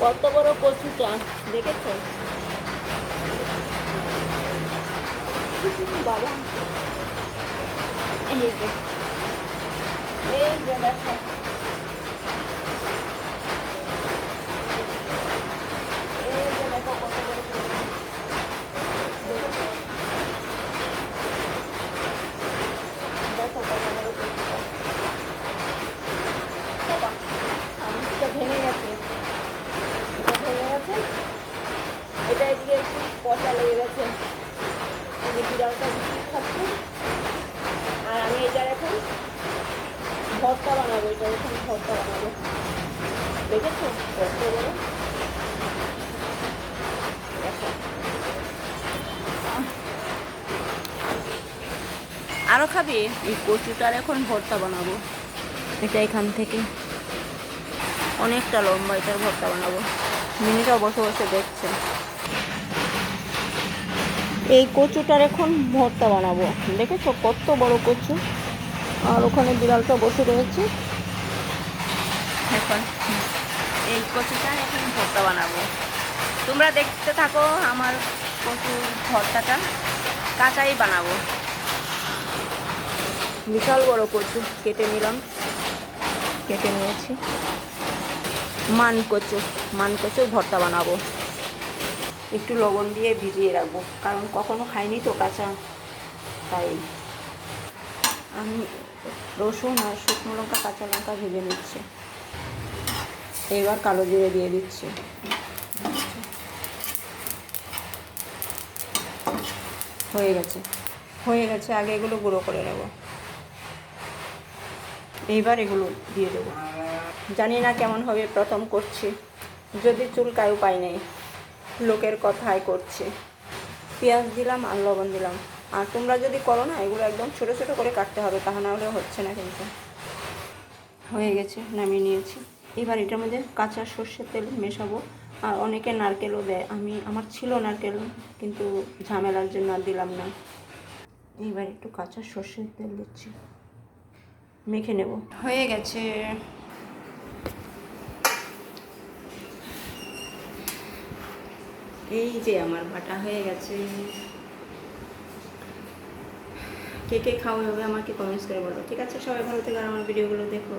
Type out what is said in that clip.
কত বড় কচুটা দেখেছো বাবা? এই যে দেখো, এই যে দেখো কত বড় কচু। দেখেছো? দেখো কত বড় কচুটা। বাবা, আঙুরটা ভেঙে গেছে, এটা ভেঙে গেছে। এটা এদিকে একটু পচা লেগে গেছে, এই যে বিড়ালটা বিস্কুট খাচ্ছে। আর আমি এটার এখন ভর্তা বানাবো, এটা এখন ভর্তা বানাবো। দেখেছো কত বড়? দেখো, আরো খাবি? এই কচুটার এখন ভর্তা বানাবো। এটা এখান থেকে অনেকটা লম্বা, এটার ভর্তা বানাবো। মিনিটাও বসে বসে দেখছে। এই কচুটার এখন ভর্তা বানাবো। দেখেছো কত বড় কচু? আর ওখানে বিড়ালটা বসে রয়েছে। এখন এই কচুটার এখন ভর্তা বানাবো। তোমরা দেখতে থাকো আমার কচুর ভর্তাটা। কাঁচাই বানাবো। বিশাল বড় কচু কেটে নিলাম, কেটে নিয়েছি। মান কচু ভর্তা বানাবো। একটু লবণ দিয়ে ভিজিয়ে রাখবো, কারণ কখনো খাইনি তো কাঁচা, তাই আমি রসুন আর শুকনো লঙ্কা কাঁচা লঙ্কা ভেজে নিচ্ছি। এবার কালো জিরে দিয়ে দিচ্ছি। হয়ে গেছে। আগে এগুলো গুঁড়ো করে নেব, এইবার এগুলো দিয়ে দেবো। জানি না কেমন হবে, প্রথম করছি। যদি চুলকায় উপায় নেই, লোকের কথাই করছি। পেঁয়াজ দিলাম আর লবণ দিলাম। আর তোমরা যদি করো না, এগুলো একদম ছোটো ছোটো করে কাটতে হবে, তা না হলে হচ্ছে না। কিন্তু হয়ে গেছে, নামিয়ে নিয়েছি। এবার এটার মধ্যে কাঁচা সর্ষের তেল মেশাবো। আর অনেকে নারকেলও দেয়, আমার ছিল নারকেল, কিন্তু ঝামেলার জন্য আর দিলাম না। এইবার একটু কাঁচা সর্ষের তেল দিচ্ছি, মেখে নেব। হয়ে গেছে। এই যে আমার বাটা হয়ে গেছে। কে কে খাওয়া হবে আমাকে কমেন্টস করে বলো, ঠিক আছে? সবাই ভালো থেকে আর আমার ভিডিওগুলো দেখো।